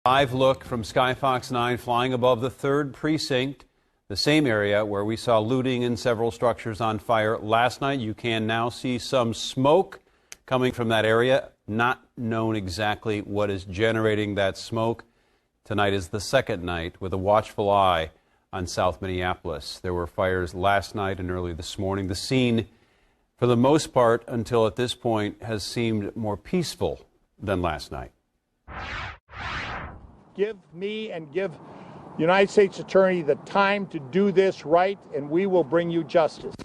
Live look from Skyfox 9 flying above the 3rd Precinct, the same area where we saw looting and several structures on fire last night. You can now see some smoke coming from that area. Not known exactly what is generating that smoke. Tonight is the second night with a watchful eye on South Minneapolis. There were fires last night and early this morning. The scene, for the most part, until at this point, has seemed more peaceful than last night. Give me and give the United States Attorney the time to do this right, and we will bring you justice.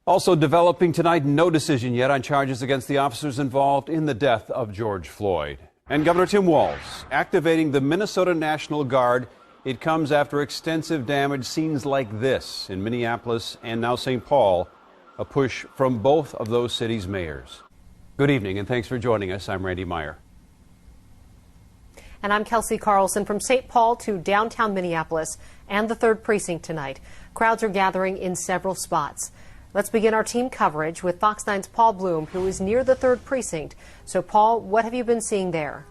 Also developing tonight, no decision yet on charges against the officers involved in the death of George Floyd. And Governor Tim Walz activating the Minnesota National Guard. It comes after extensive damage scenes like this in Minneapolis and now St. Paul, a push from both of those cities' mayors. Good evening and thanks for joining us. I'm Randy Meyer. And I'm Kelsey Carlson. From St. Paul to downtown Minneapolis and the 3rd Precinct tonight. Crowds are gathering in several spots. Let's begin our team coverage with Fox 9's PAULLUME, who is near the 3rd Precinct. So, Paul, what have you been seeing there?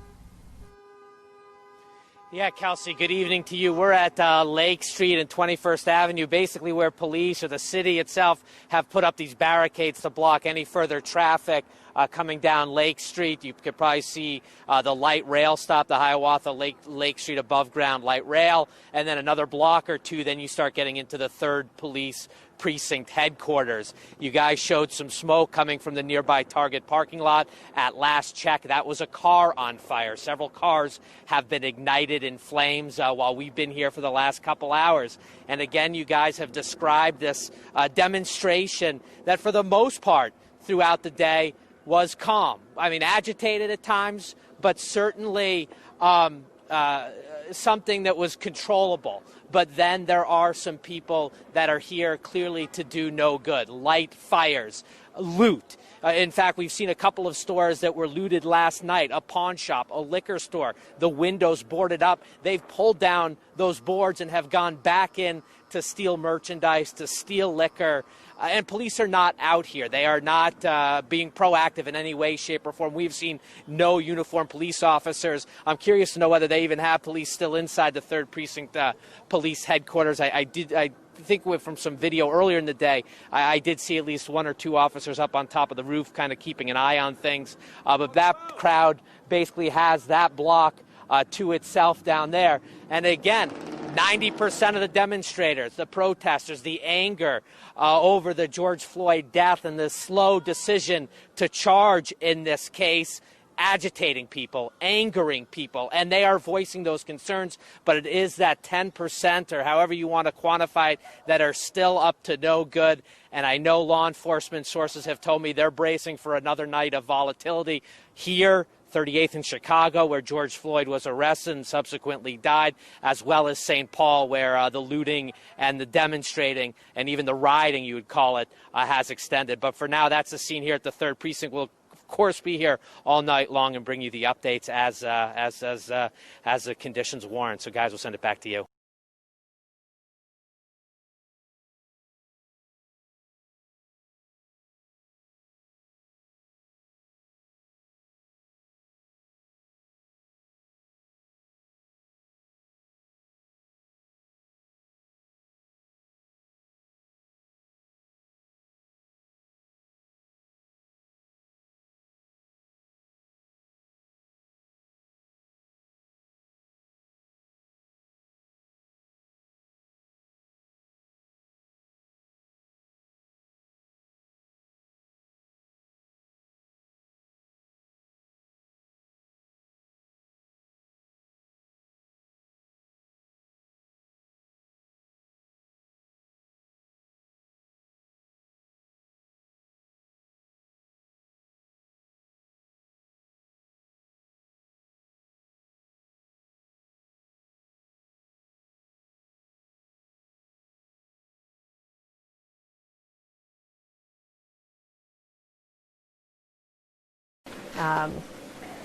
Yeah, Kelsey, good evening to you. We're at Lake Street and 21st Avenue, basically where police or the city itself have put up these barricades to block any further traffic coming down Lake Street. You could probably see the light rail stop, the Hiawatha Lake Street above ground light rail, and then another block or two, then you start getting into the 3rd Police Precinct headquarters. You guys showed some smoke coming from the nearby Target parking lot. At last check, that was a car on fire. Several cars have been ignited in flames while we've been here for the last couple hours. And again, you guys have described this demonstration that for the most part throughout the day was calm. I mean, agitated at times, but certainly something that was controllable. But then there are some people that are here clearly to do no good. Light fires, loot. In fact, we've seen a couple of stores that were looted last night, a pawn shop, a liquor store, the windows boarded up. They've pulled down those boards and have gone back in to steal merchandise, to steal liquor. And police are not out here. They are not being proactive in any way, shape, or form. We've seen no uniformed police officers. I'm curious to know whether they even have police still inside the 3rd Precinct police headquarters. I think from some video earlier in the day, I did see at least 1 or 2 officers up on top of the roof kind of keeping an eye on things. But that crowd basically has that block to itself down there. And again, 90% of the demonstrators, the protesters, the anger over the George Floyd death and the slow decision to charge in this case, agitating people, angering people, and they are voicing those concerns. But it is that 10%, or however you want to quantify it, that are still up to no good. And I know law enforcement sources have told me they're bracing for another night of volatility here, 38th in Chicago, where George Floyd was arrested and subsequently died, as well as St. Paul, where the looting and the demonstrating and even the rioting, you would call it, has extended. But for now, that's the scene here at the 3rd Precinct. We'll, of course, be here all night long and bring you the updates as the conditions warrant. So, guys, we'll send it back to you.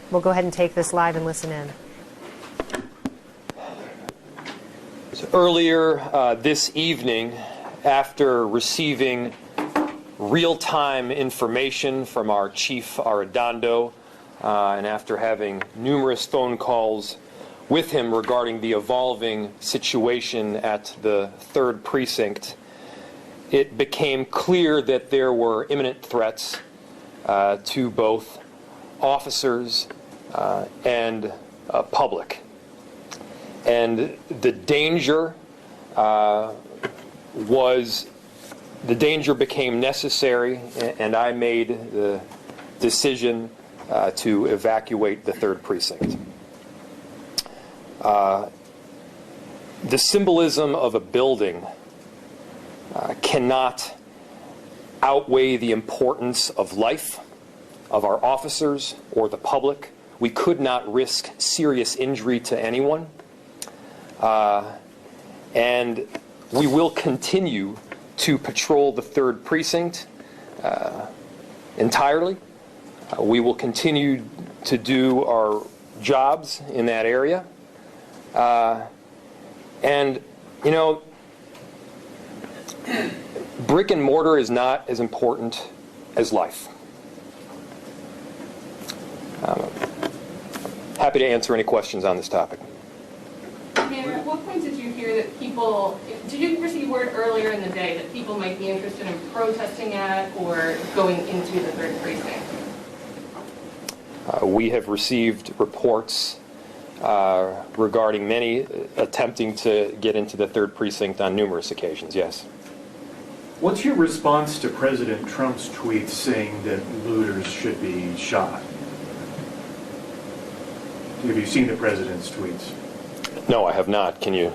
We'll go ahead and take this live and listen in. So earlier this evening, after receiving real-time information from our Chief Arredondo, and after having numerous phone calls with him regarding the evolving situation at the 3rd Precinct, it became clear that there were imminent threats to both officers and public. And the danger became necessary, and I made the decision to evacuate the 3rd Precinct. The symbolism of a building cannot outweigh the importance of life, of our officers, or the public. We could not risk serious injury to anyone. And we will continue to patrol the 3rd Precinct entirely. We will continue to do our jobs in that area. And, you know, brick and mortar is not as important as life. Happy to answer any questions on this topic. Mayor, at what point did you hear that people, did you receive word earlier in the day that people might be interested in protesting at or going into the 3rd Precinct? We have received reports regarding many attempting to get into the 3rd Precinct on numerous occasions, yes. What's your response to President Trump's tweets saying that looters should be shot? Have you seen the president's tweets? No, I have not. Can you?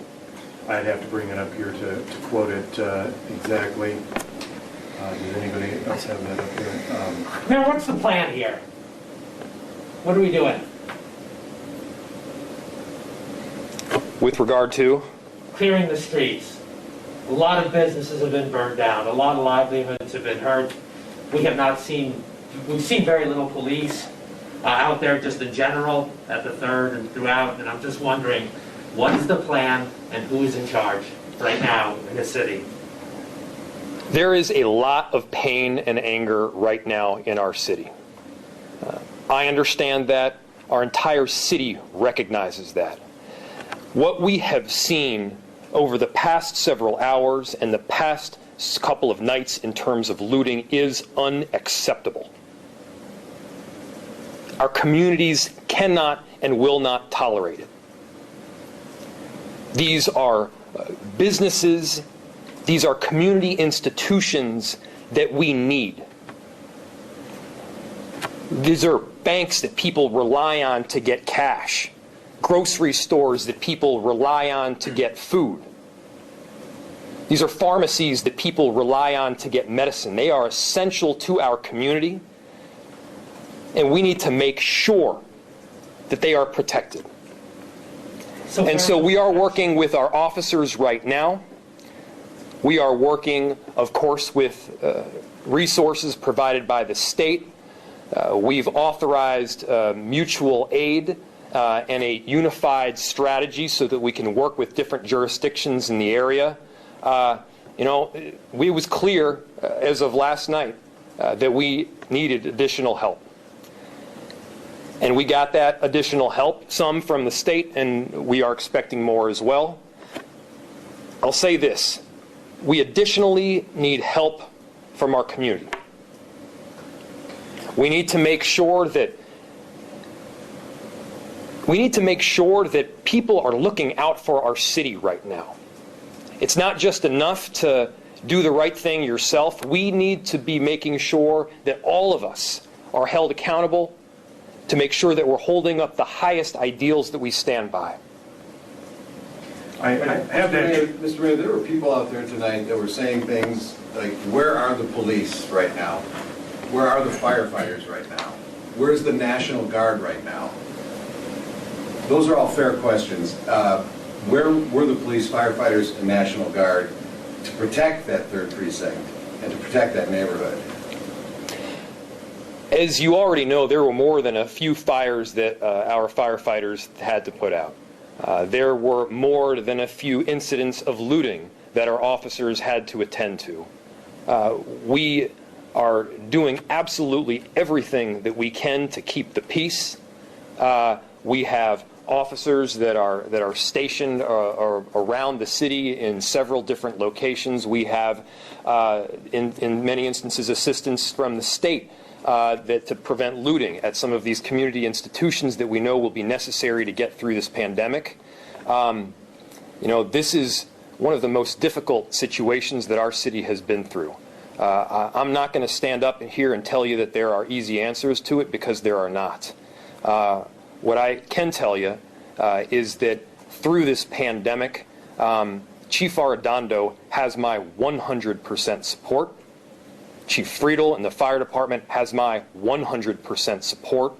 I'd have to bring it up here to quote it exactly. Does anybody else have that up here? Mayor, what's the plan here? What are we doing? With regard to? Clearing the streets. A lot of businesses have been burned down. A lot of livelihoods have been hurt. We've seen very little police out there just in general at the 3rd and throughout, and I'm just wondering, what is the plan and who is in charge right now in the city? There is a lot of pain and anger right now in our city. I understand that. Our entire city recognizes that. What we have seen over the past several hours and the past couple of nights in terms of looting is unacceptable. Our communities cannot and will not tolerate it. These are businesses, these are community institutions that we need. These are banks that people rely on to get cash, grocery stores that people rely on to get food. These are pharmacies that people rely on to get medicine. They are essential to our community, and we need to make sure that they are protected. So we are working with our officers right now. We are working, of course, with resources provided by the state. We've authorized mutual aid and a unified strategy so that we can work with different jurisdictions in the area. It was clear as of last night that we needed additional help. And we got that additional help, some from the state, and we are expecting more as well. I'll say this. We additionally need help from our community. We need to make sure that people are looking out for our city right now. It's not just enough to do the right thing yourself. We need to be making sure that all of us are held accountable to make sure that we're holding up the highest ideals that we stand by. I have that. Mr. Mayor, there were people out there tonight that were saying things like, where are the police right now? Where are the firefighters right now? Where's the National Guard right now? Those are all fair questions. Where were the police, firefighters, and National Guard to protect that 3rd Precinct and to protect that neighborhood? As you already know, there were more than a few fires that our firefighters had to put out. There were more than a few incidents of looting that our officers had to attend to. We are doing absolutely everything that we can to keep the peace. We have officers that are stationed around the city in several different locations. We have, in many instances, assistance from the state to prevent looting at some of these community institutions that we know will be necessary to get through this pandemic. This is one of the most difficult situations that our city has been through. I'm not going to stand up here and tell you that there are easy answers to it, because there are not. What I can tell you is that through this pandemic, Chief Arredondo has my 100% support. Chief Friedel and the fire department has my 100% support.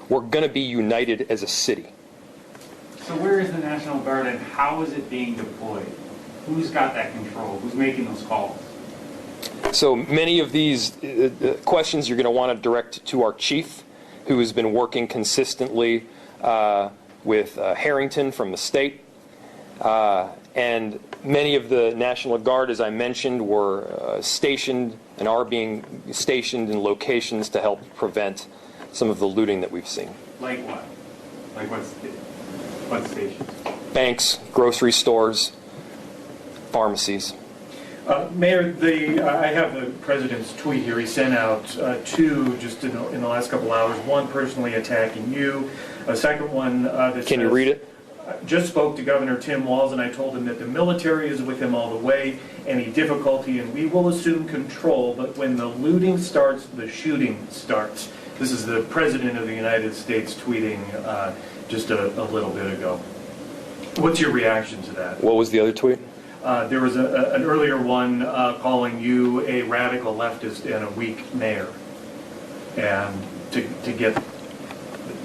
We're going to be united as a city. So where is the National Guard, and how is it being deployed? Who's got that control? Who's making those calls? So many of these questions you're going to want to direct to our chief, who has been working consistently with Harrington from the state. And many of the National Guard, as I mentioned, were stationed and are being stationed in locations to help prevent some of the looting that we've seen. Like what? Like what stations? Banks, grocery stores, pharmacies. Mayor, I have the president's tweet here. He sent out two just in the last couple hours. One personally attacking you. A second one that Can you read it? Just spoke to Governor Tim Walz, and I told him that the military is with him all the way. Any difficulty, and we will assume control, but when the looting starts, the shooting starts. This is the President of the United States tweeting just a little bit ago. What's your reaction to that? What was the other tweet? There was an earlier one calling you a radical leftist and a weak mayor, and to get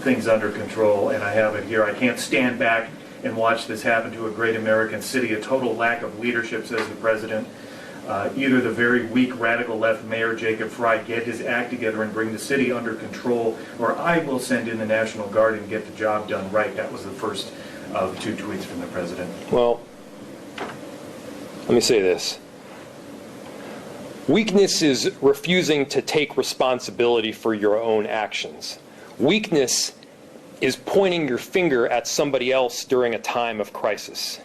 things under control. And I have it here. I can't stand back and watch this happen to a great American city. A total lack of leadership, says the president. Either the very weak radical left mayor Jacob Frey get his act together and bring the city under control, or I will send in the National Guard and get the job done right. That was the first of two tweets from the president. Well, let me say this. Weakness is refusing to take responsibility for your own actions. Weakness is pointing your finger at somebody else during a time of crisis.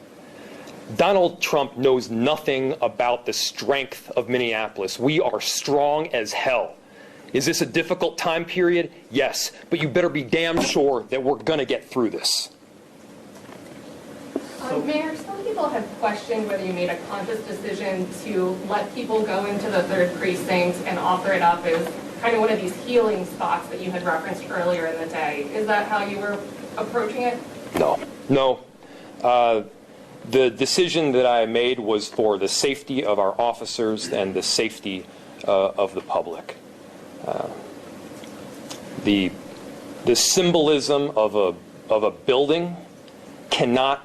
Donald Trump knows nothing about the strength of Minneapolis. We are strong as hell. Is this a difficult time period? Yes, but you better be damn sure that we're going to get through this. Mayor, some people have questioned whether you made a conscious decision to let people go into the 3rd Precinct and offer it up as kind of one of these healing spots that you had referenced earlier in the day. Is that how you were approaching it? No. The decision that I made was for the safety of our officers and the safety of the public. The symbolism of a building cannot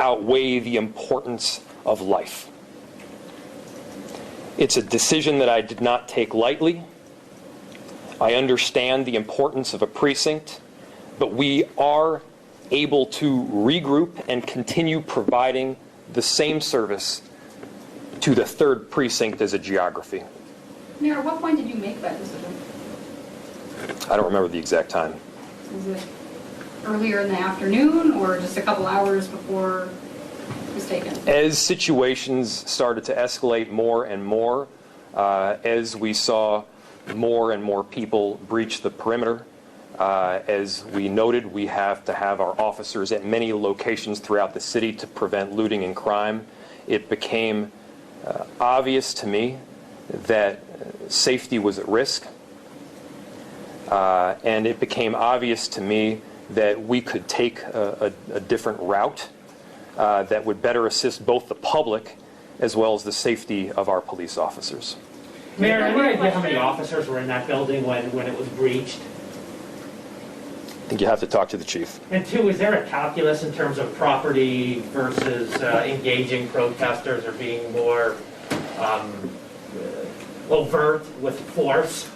outweigh the importance of life. It's a decision that I did not take lightly. I understand the importance of a precinct, but we are able to regroup and continue providing the same service to the 3rd Precinct as a geography. Mayor, at what point did you make that decision? I don't remember the exact time. Was it earlier in the afternoon or just a couple hours before it was taken? As situations started to escalate more and more, as we saw more and more people breach the perimeter, as we noted, we have to have our officers at many locations throughout the city to prevent looting and crime. It became obvious to me that safety was at risk, and it became obvious to me that we could take a different route that would better assist both the public as well as the safety of our police officers. Mayor, any idea how many officers were in that building when it was breached? I think you have to talk to the chief. And two, is there a calculus in terms of property versus engaging protesters or being more overt with force?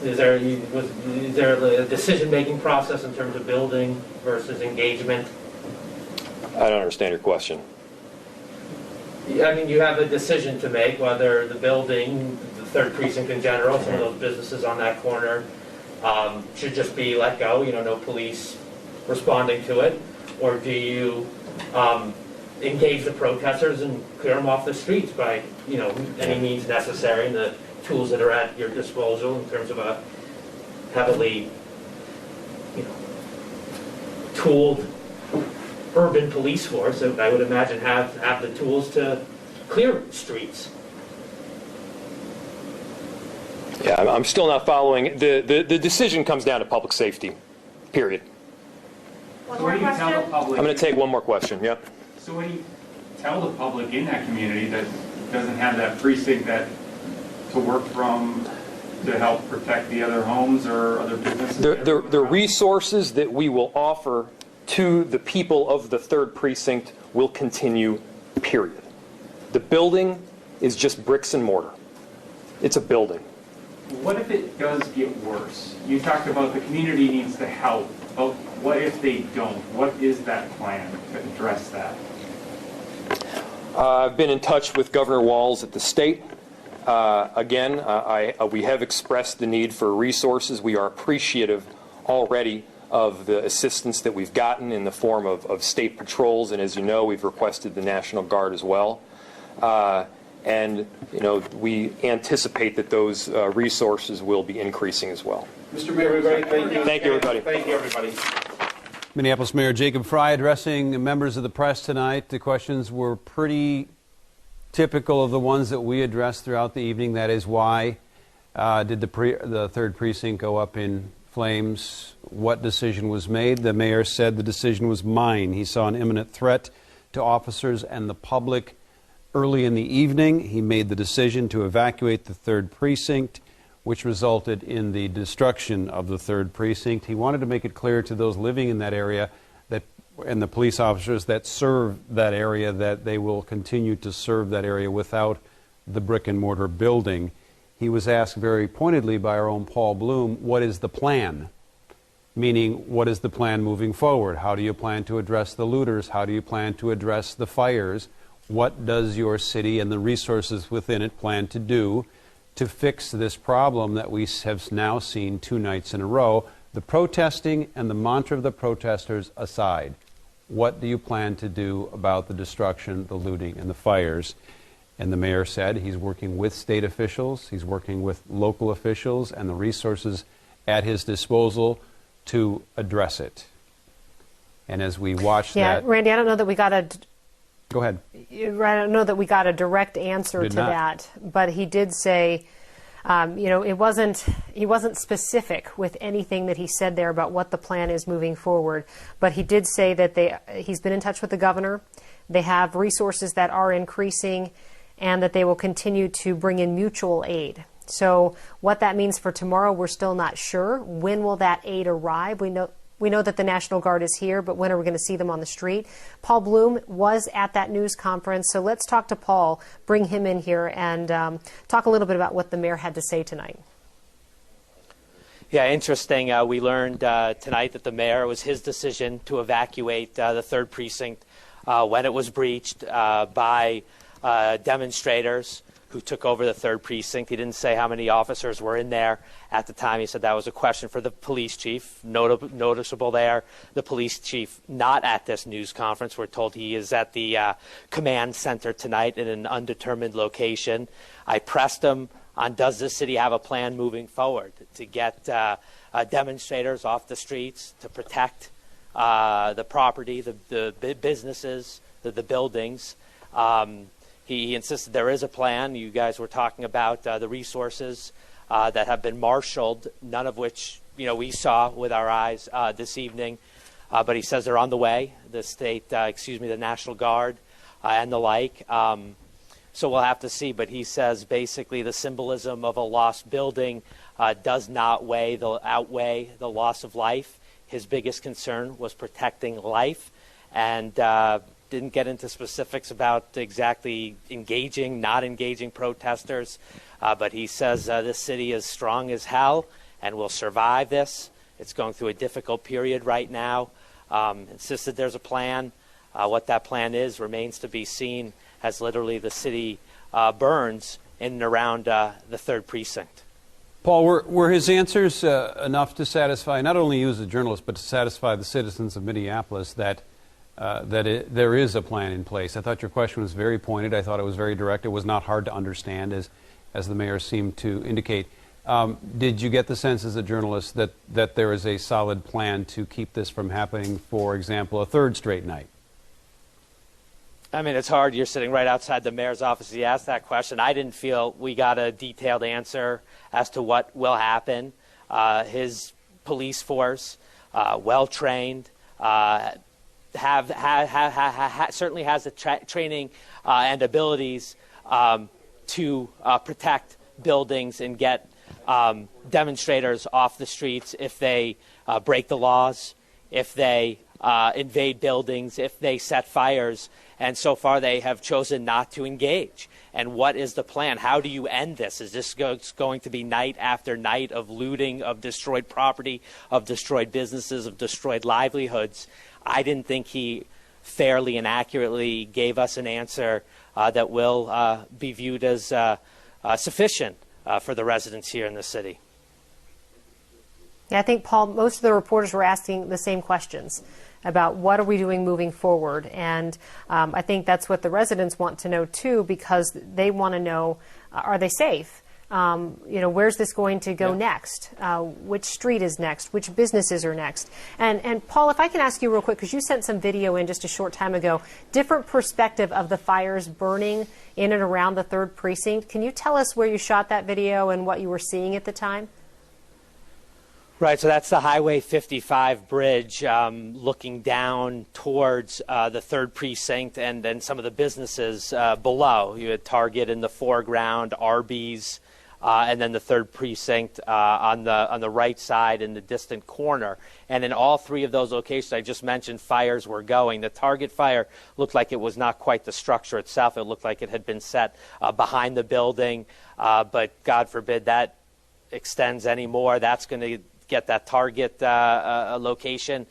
Is there a decision-making process in terms of building versus engagement? I don't understand your question. I mean, you have a decision to make whether the building, the 3rd Precinct in general, some of those businesses on that corner, should just be let go, no police responding to it, or do you engage the protesters and clear them off the streets by, any means necessary and the tools that are at your disposal in terms of a heavily, tooled urban police force that I would imagine have the tools to clear streets? Yeah, I'm still not following. The decision comes down to public safety, period. So what do you tell the public? I'm going to take one more question, yeah. So what do you tell the public in that community that doesn't have that precinct to work from to help protect the other homes or other businesses? The resources that we will offer to the people of the 3rd Precinct will continue, period. The building is just bricks and mortar. It's a building. What if it does get worse? You talked about the community needs the help, but what if they don't? What is that plan to address that? I've been in touch with Governor Walz at the state. Again, we have expressed the need for resources. We are appreciative already of the assistance that we've gotten in the form of state patrols, and as you know, we've requested the National Guard as well. And we anticipate that those resources will be increasing as well. Mr. Mayor, everybody, thank you. Thank you, everybody. Thank you, everybody. Minneapolis Mayor Jacob Frey addressing members of the press tonight. The questions were pretty typical of the ones that we addressed throughout the evening. That is, why did the 3rd Precinct go up in flames? What decision was made? The mayor said the decision was mine. He saw an imminent threat to officers and the public. Early in the evening, he made the decision to evacuate the 3rd Precinct, which resulted in the destruction of the 3rd Precinct. He wanted to make it clear to those living in that area and the police officers that serve that area that they will continue to serve that area without the brick and mortar building. He was asked very pointedly by our own PAULLUME, what is the plan? Meaning, what is the plan moving forward? How do you plan to address the looters? How do you plan to address the fires? What does your city and the resources within it plan to do to fix this problem that we have now seen 2 nights in a row? The protesting and the mantra of the protesters aside, what do you plan to do about the destruction, the looting, and the fires? And the mayor said he's working with state officials, he's working with local officials, and the resources at his disposal to address it. And as we watch that... Yeah, Randy, I don't know that we got a... Go ahead. I don't know that we got a direct answer to that, but he did say, he wasn't specific with anything that he said there about what the plan is moving forward. But he did say that he's been in touch with the governor. They have resources that are increasing, and that they will continue to bring in mutual aid. So what that means for tomorrow, we're still not sure. When will that aid arrive? We know that the National Guard is here, but when are we going to see them on the street? PAULLUME was at that news conference, so let's talk to Paul, bring him in here, and talk a little bit about what the mayor had to say tonight. Yeah, interesting. We learned tonight that the mayor, it was his decision to evacuate the 3rd Precinct when it was breached by demonstrators who took over the 3rd Precinct. He didn't say how many officers were in there at the time. He said that was a question for the police chief. Noticeable there, the police chief not at this news conference. We're told he is at the command center tonight in an undetermined location. I pressed him on, does this city have a plan moving forward to get demonstrators off the streets, to protect the property, the businesses, the buildings. He insisted there is a plan. You guys were talking about the resources that have been marshaled, none of which we saw with our eyes this evening. But he says they're on the way. The National Guard and the like. So we'll have to see. But he says basically the symbolism of a lost building does not outweigh the loss of life. His biggest concern was protecting life, and didn't get into specifics about exactly not engaging protesters, but he says this city is strong as hell and will survive this. It's going through a difficult period right now. Insisted there's a plan. What that plan is remains to be seen as literally the city burns in and around the 3rd Precinct. Paul, were his answers enough to satisfy not only you as a journalist, but to satisfy the citizens of Minneapolis that there is a plan in place. I thought your question was very pointed. I thought it was very direct. It was not hard to understand, as the mayor seemed to indicate. Did you get the sense as a journalist that there is a solid plan to keep this from happening, for example, a third straight night? I mean, it's hard. You're sitting right outside the mayor's office. He asked that question. I didn't feel we got a detailed answer as to what will happen. His police force, well-trained, certainly has the training and abilities to protect buildings and get demonstrators off the streets if they break the laws, if they invade buildings, if they set fires. And so far they have chosen not to engage. And what is the plan? How do you end this? Is this going to be night after night of looting, of destroyed property, of destroyed businesses, of destroyed livelihoods? I didn't think he fairly and accurately gave us an answer that will be viewed as sufficient for the residents here in the city. Yeah, I think, Paul, most of the reporters were asking the same questions about what are we doing moving forward. And I think that's what the residents want to know, too, because they want to know, are they safe? Where's this going to go next? Which street is next? Which businesses are next? And Paul, if I can ask you real quick, because you sent some video in just a short time ago, different perspective of the fires burning in and around the 3rd Precinct. Can you tell us where you shot that video and what you were seeing at the time? Right, so that's the Highway 55 bridge looking down towards the 3rd Precinct and then some of the businesses below. You had Target in the foreground, Arby's, and then the 3rd Precinct on the right side in the distant corner. And in all 3 of those locations I just mentioned, fires were going. The Target fire looked like it was not quite the structure itself. It looked like it had been set behind the building, but God forbid that extends anymore. That's going to get that Target location,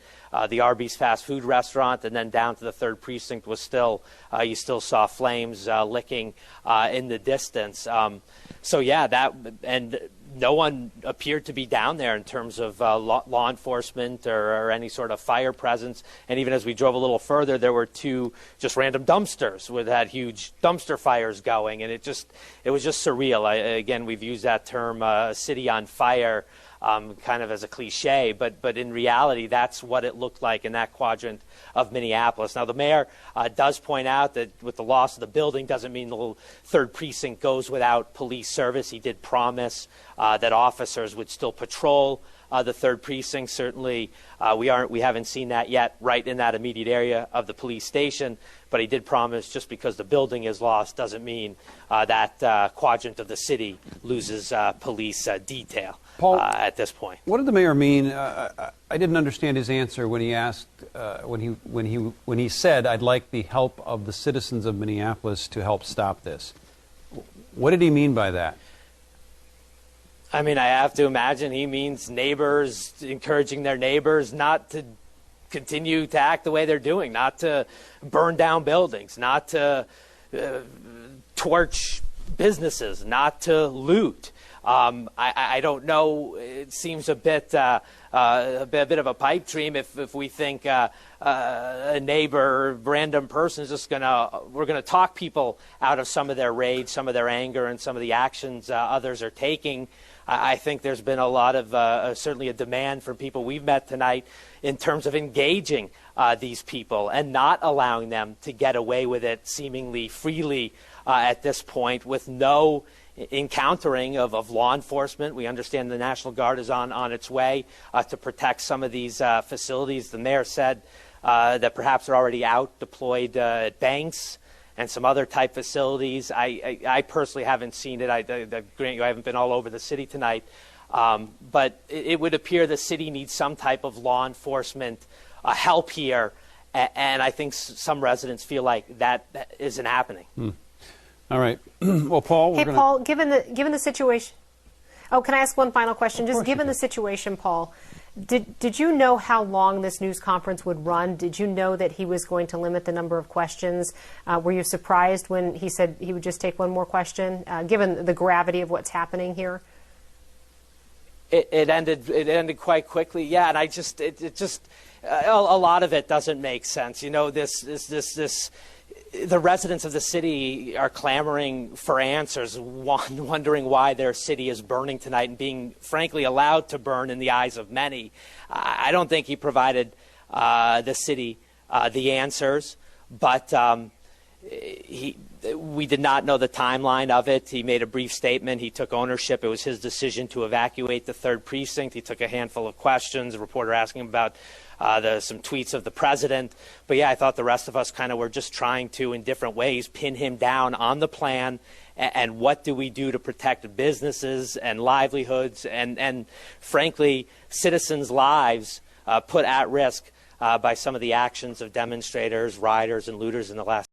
the Arby's fast food restaurant, and then down to the 3rd Precinct was still, you still saw flames licking in the distance. So yeah, and no one appeared to be down there in terms of law enforcement or any sort of fire presence. And even as we drove a little further, there were 2 just random dumpsters with that huge dumpster fires going, and it was just surreal. Again, we've used that term, city on fire, kind of as a cliche, but in reality, that's what it looked like in that quadrant of Minneapolis. Now, the mayor does point out that with the loss of the building doesn't mean the 3rd Precinct goes without police service. He did promise that officers would still patrol the 3rd Precinct. Certainly, we haven't seen that yet right in that immediate area of the police station, but he did promise just because the building is lost doesn't mean that quadrant of the city loses police detail. Paul, at this point. What did the mayor mean? I didn't understand his answer when he asked, when he said, "I'd like the help of the citizens of Minneapolis to help stop this." What did he mean by that? I mean, I have to imagine he means neighbors encouraging their neighbors not to continue to act the way they're doing, not to burn down buildings, not to torch businesses, not to loot. I don't know. It seems a bit of a pipe dream if we think a neighbor, random person is just we're gonna talk people out of some of their rage, some of their anger, and some of the actions others are taking. I think there's been a lot of certainly a demand from people we've met tonight in terms of engaging these people and not allowing them to get away with it seemingly freely at this point with no encountering of law enforcement. We understand the National Guard is on its way to protect some of these facilities. The mayor said that perhaps they're already out deployed at banks and some other type facilities. I personally haven't seen it. I grant you I haven't been all over the city tonight. But it would appear the city needs some type of law enforcement help here. And I think some residents feel like that isn't happening. All right. Well, Paul, Paul, given the situation. Oh, can I ask one final question? Just given the situation, Paul, did you know how long this news conference would run? Did you know that he was going to limit the number of questions? Were you surprised when he said he would just take one more question, given the gravity of what's happening here? It ended quite quickly. Yeah, and a lot of it doesn't make sense. You know, the residents of the city are clamoring for answers, wondering why their city is burning tonight and being, frankly, allowed to burn in the eyes of many. I don't think he provided the city the answers, but we did not know the timeline of it. He made a brief statement. He took ownership. It was his decision to evacuate the 3rd precinct. He took a handful of questions, a reporter asking him about some tweets of the president. But yeah, I thought the rest of us kind of were just trying to, in different ways, pin him down on the plan and what do we do to protect businesses and livelihoods and frankly, citizens' lives put at risk by some of the actions of demonstrators, rioters, and looters in the last